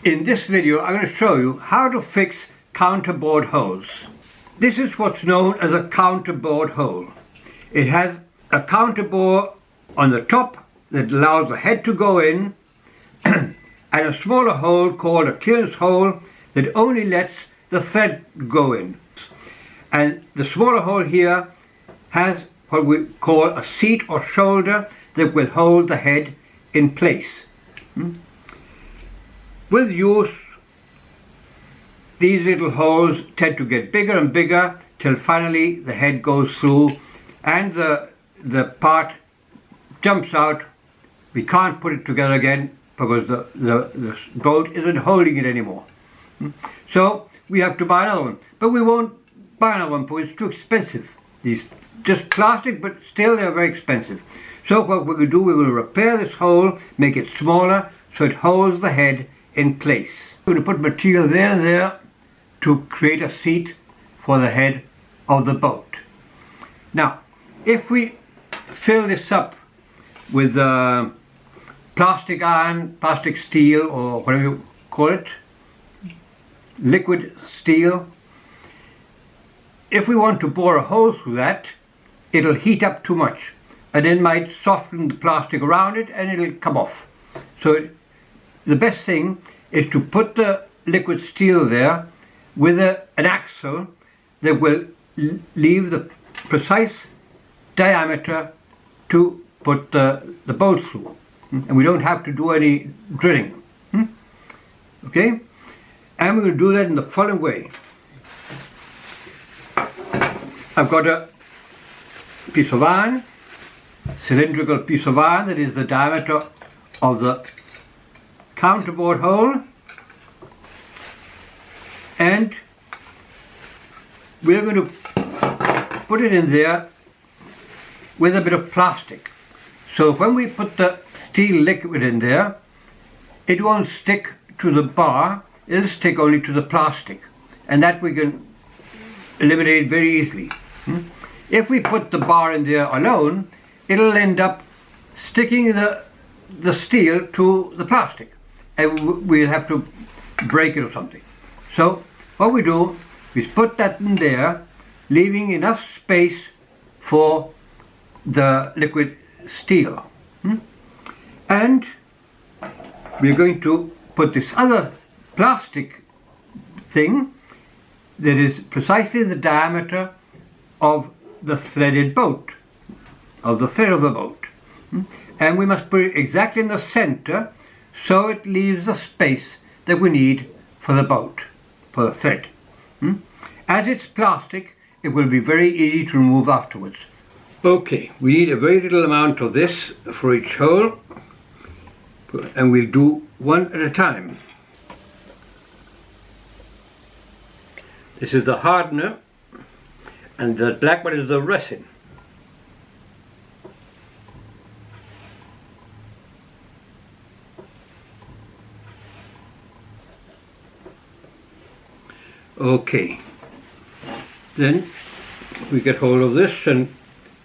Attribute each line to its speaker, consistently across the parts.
Speaker 1: In this video I'm going to show you how to fix counterbore holes. This is what's known as a counterbore hole. It has a counterbore on the top that allows the head to go in and a smaller hole called a clearance hole that only lets the thread go in. And the smaller hole here has what we call a seat or shoulder that will hold the head in place. With use, these little holes tend to get bigger and bigger till finally the head goes through and the part jumps out. We can't put it together again because the bolt isn't holding it anymore. So we have to buy another one, but we won't buy another one because it's too expensive. These just plastic, but still they're very expensive. So what we're going to do, we will repair this hole, make it smaller so it holds the head in place. We're going to put material there to create a seat for the head of the boat. Now, if we fill this up with plastic iron, plastic steel, or whatever you call it, liquid steel, if we want to bore a hole through that, it'll heat up too much and it might soften the plastic around it and it'll come off. So the best thing is to put the liquid steel there with an axle that will leave the precise diameter to put the bolt through. And we don't have to do any drilling. Okay? And we're going to do that in the following way. I've got a piece of iron, cylindrical piece of iron that is the diameter of the counterbore hole, and we're going to put it in there with a bit of plastic. So when we put the steel liquid in there, it won't stick to the bar, it'll stick only to the plastic, and that we can eliminate very easily. If we put the bar in there alone, it'll end up sticking the steel to the plastic and we'll have to break it or something. So what we do is put that in there, leaving enough space for the liquid steel. And we're going to put this other plastic thing that is precisely the diameter of the threaded boat, of the thread of the boat. And we must put it exactly in the center so it leaves the space that we need for the boat, for the thread. As it's plastic, it will be very easy to remove afterwards. Okay, we need a very little amount of this for each hole, and we'll do one at a time. This is the hardener, and the black one is the resin. Okay, then we get hold of this and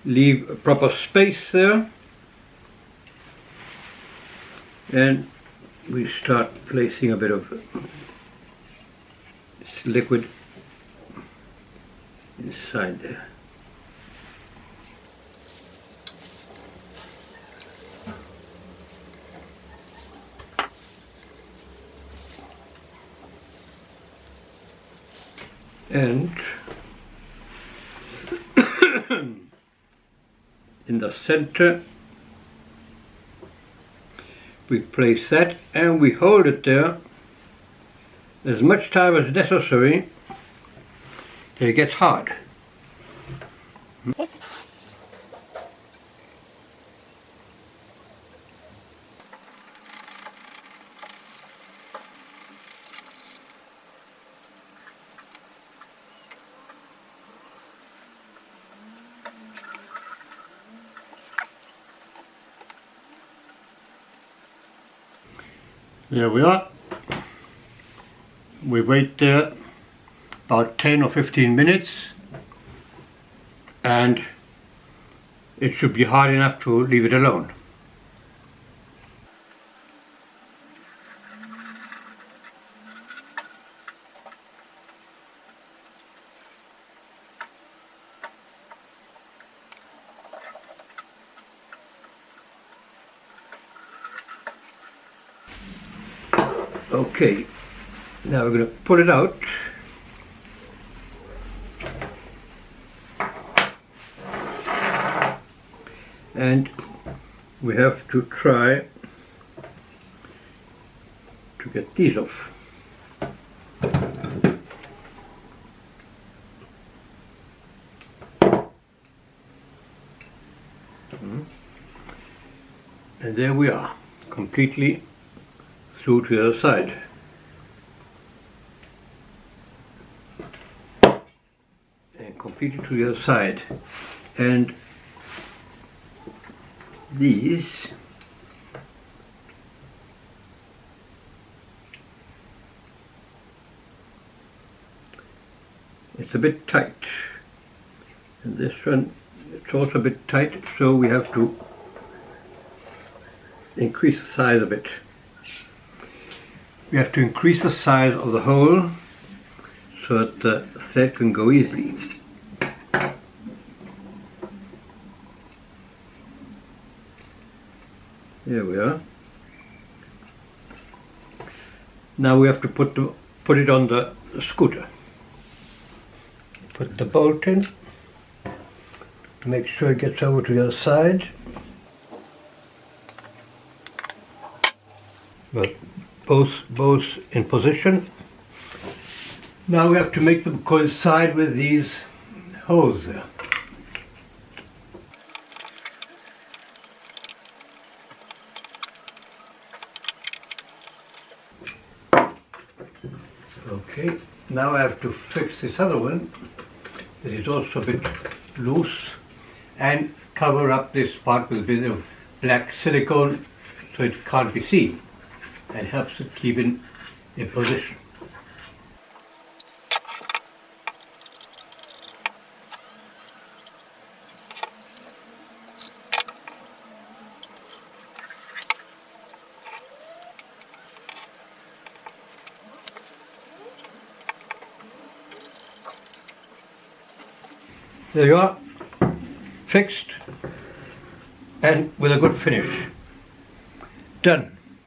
Speaker 1: leave a proper space there, and we start placing a bit of this liquid inside there. And in the center we place that and we hold it there as much time as necessary till it gets hard. There we are. We wait there about 10 or 15 minutes and it should be hard enough to leave it alone. Okay, now we're going to pull it out. And we have to try to get these off. And there we are, completely through to the other side. And completely to the other side. And these it's a bit tight, and this one it's also a bit tight, so we have to increase the size a bit. We have to increase the size of the hole so that the thread can go easily. There we are. Now we have to put it on the scooter. Put the bolt in to make sure it gets over to the other side. But both in position. Now we have to make them coincide with these holes there. Okay, now I have to fix this other one that is also a bit loose and cover up this part with a bit of black silicone so it can't be seen and helps it keep in position. There you are, fixed and with a good finish. Done.